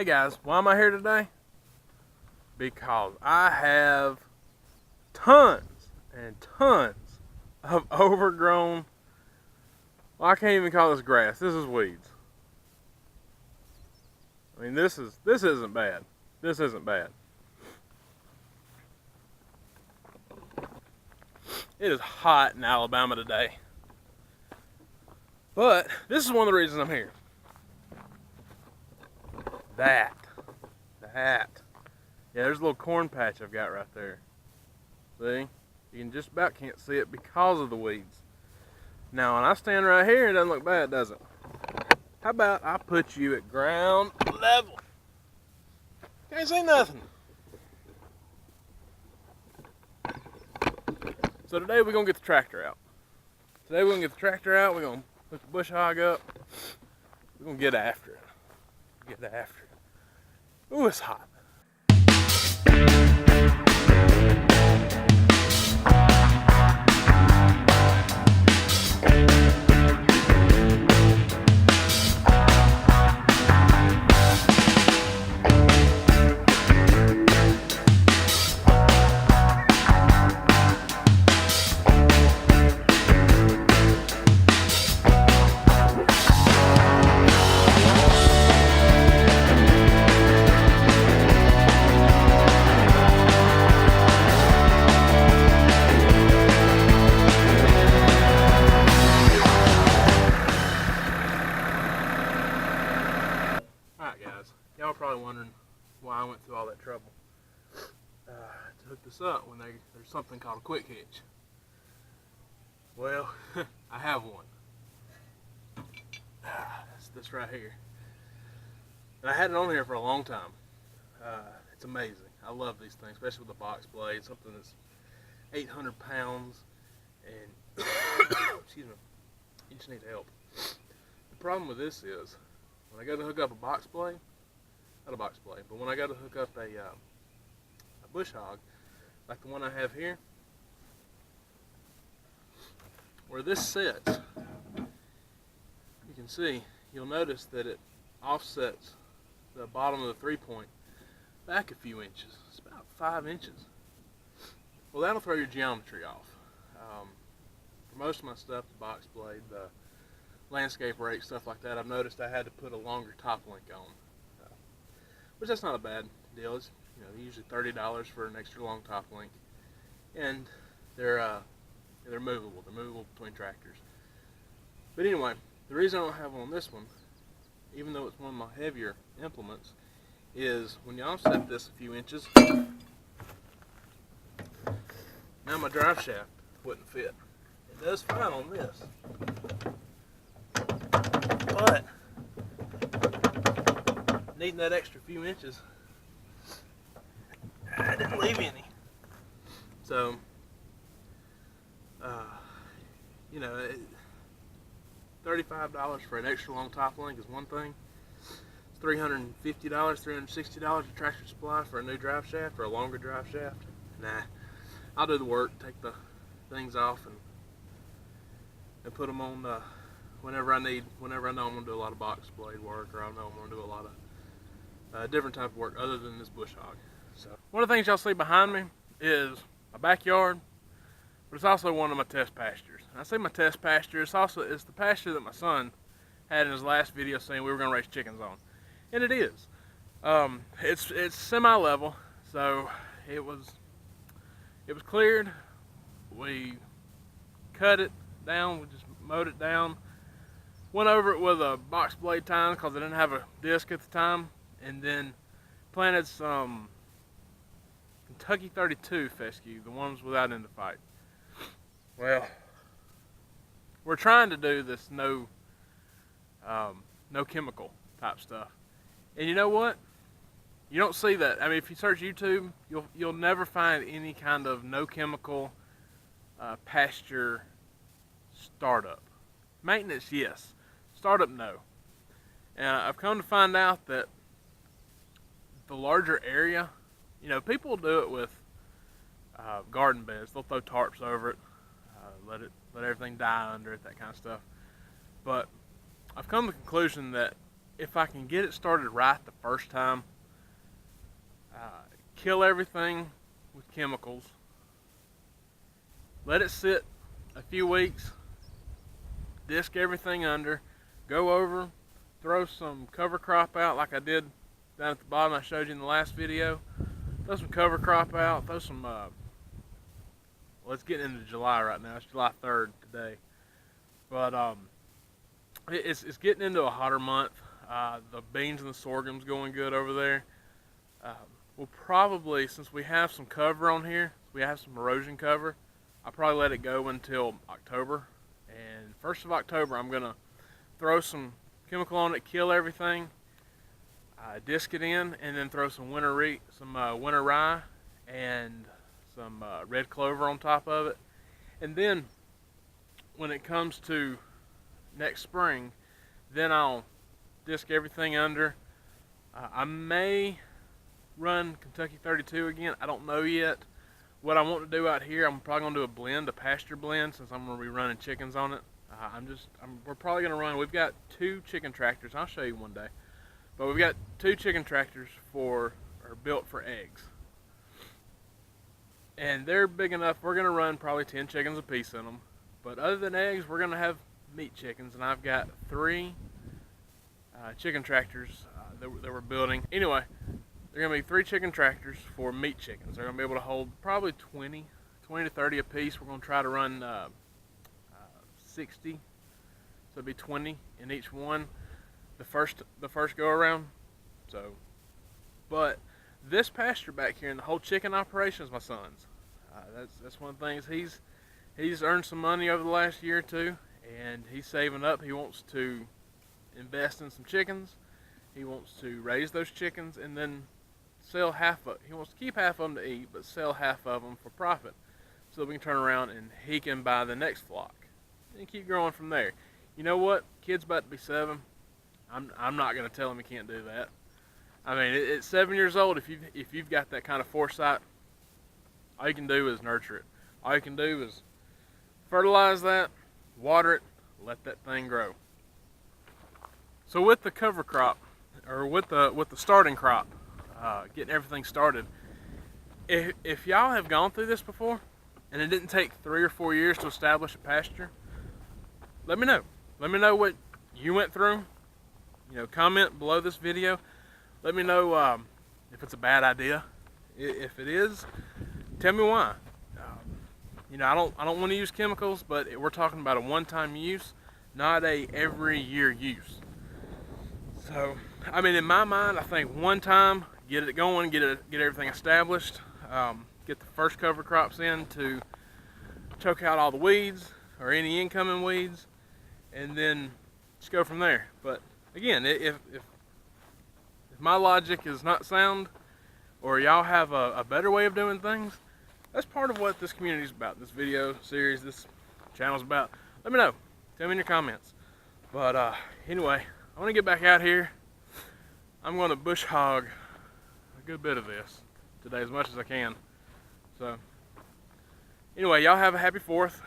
Hey guys, why am I here today? Because I have tons and tons of overgrown, well, I can't even call this grass, this is weeds. I mean, this isn't bad. This isn't bad. It is hot in Alabama today. But this is one of the reasons I'm here. That. Yeah, there's a little corn patch I've got right there. See? You can just about can't see it because of the weeds. Now, when I stand right here, it doesn't look bad, does it? How about I put you at ground level? Can't see nothing. So today we're gonna get the tractor out. We're gonna put the bush hog up. We're gonna get after it. Ooh, it's hot. Alright guys, y'all are probably wondering why I went through all that trouble to hook this up when there's something called a quick hitch. Well, I have one. That's this right here. And I had it on here for a long time. It's amazing. I love these things, especially with the box blade, something that's 800 pounds and excuse me, you just need help. The problem with this is when I go to hook up a box blade, not a box blade, but when I go to hook up a bush hog, like the one I have here, where this sits, you can see, you'll notice that it offsets the bottom of the 3-point back a few inches. It's about 5 inches. Well, that'll throw your geometry off. For most of my stuff, the box blade, the landscape rake, stuff like that, I've noticed I had to put a longer top link on, which that's not a bad deal. It's, usually $30 for an extra long top link, and they're movable. They're movable between tractors. But anyway, the reason I don't have one on this one, even though it's one of my heavier implements, is when you offset this a few inches, now my drive shaft wouldn't fit. It does fine on this, but needing that extra few inches, I didn't leave any. So, $35 for an extra long top link is one thing. It's $350, $360 a Tractor Supply for a new drive shaft or a longer drive shaft. Nah, I'll do the work, take the things off and put them on whenever I know I'm going to do a lot of box blade work, or I know I'm going to do a lot of different type of work other than this bush hog. So one of the things y'all see behind me is my backyard, but it's also one of my test pastures. And I say my test pasture, it's the pasture that my son had in his last video saying we were going to raise chickens on, and it is. It's semi-level, so it was cleared. We cut it down, we just mowed it down, went over it with a box blade tines because I didn't have a disc at the time, and then planted some Kentucky 32 fescue, the ones without endophyte. Well, we're trying to do this no chemical type stuff, and you know what? You don't see that. I mean, if you search YouTube, you'll never find any kind of no chemical pasture startup. Maintenance, yes. Startup, no. And I've come to find out that the larger area, people do it with garden beds. They'll throw tarps over it, let everything die under it, that kind of stuff. But I've come to the conclusion that if I can get it started right the first time, kill everything with chemicals, let it sit a few weeks, disc everything under, go over, throw some cover crop out like I did down at the bottom I showed you in the last video. Throw some cover crop out, throw some, well, it's getting into July right now, it's July 3rd today. But it's getting into a hotter month. The beans and the sorghum's going good over there. We'll probably, since we have some cover on here, we have some erosion cover, I'll probably let it go until October. And 1st of October, I'm gonna throw some chemical on it, kill everything, disc it in, and then throw some winter rye and some red clover on top of it. And then when it comes to next spring, then I'll disc everything under. I may run Kentucky 32 again. I don't know yet. What I want to do out here, I'm probably going to do a blend, a pasture blend, since I'm going to be running chickens on it. We're probably going to run, we've got 2 chicken tractors. I'll show you one day. But we've got 2 chicken tractors built for eggs. And they're big enough, we're going to run probably 10 chickens a piece in them. But other than eggs, we're going to have meat chickens. And I've got 3 chicken tractors that we're building. Anyway, they're going to be 3 chicken tractors for meat chickens. They're going to be able to hold probably 20 to 30 a piece. We're going to try to run 60, so it'd be 20 in each one the first go around. So, but this pasture back here and the whole chicken operation is my son's. That's one of the things. He's earned some money over the last year or two, and he's saving up. He wants to invest in some chickens. He wants to raise those chickens and then sell half of. He wants to keep half of them to eat, but sell half of them for profit, so that we can turn around and he can buy the next flock and keep growing from there. You know what? Kid's about to be 7. I'm not going to tell him he can't do that. I mean, at 7 years old, if you've got that kind of foresight, all you can do is nurture it. All you can do is fertilize that, water it, let that thing grow. So with the cover crop, or with the starting crop, getting everything started, if y'all have gone through this before and it didn't take 3 or 4 years to establish a pasture, let me know. Let me know what you went through. You know, comment below this video. Let me know if it's a bad idea. If it is, tell me why. You know, I don't want to use chemicals, but we're talking about a one-time use, not a every year use. So, I mean, in my mind, I think one time, get it going, get everything established, get the first cover crops in to choke out all the weeds or any incoming weeds, and then just go from there. But again, if my logic is not sound, or y'all have a better way of doing things, that's part of what this community is about. This video series, this channel is about. Let me know. Tell me in your comments. But anyway, I want to get back out here. I'm going to bush hog a good bit of this today, as much as I can. So anyway, y'all have a happy 4th.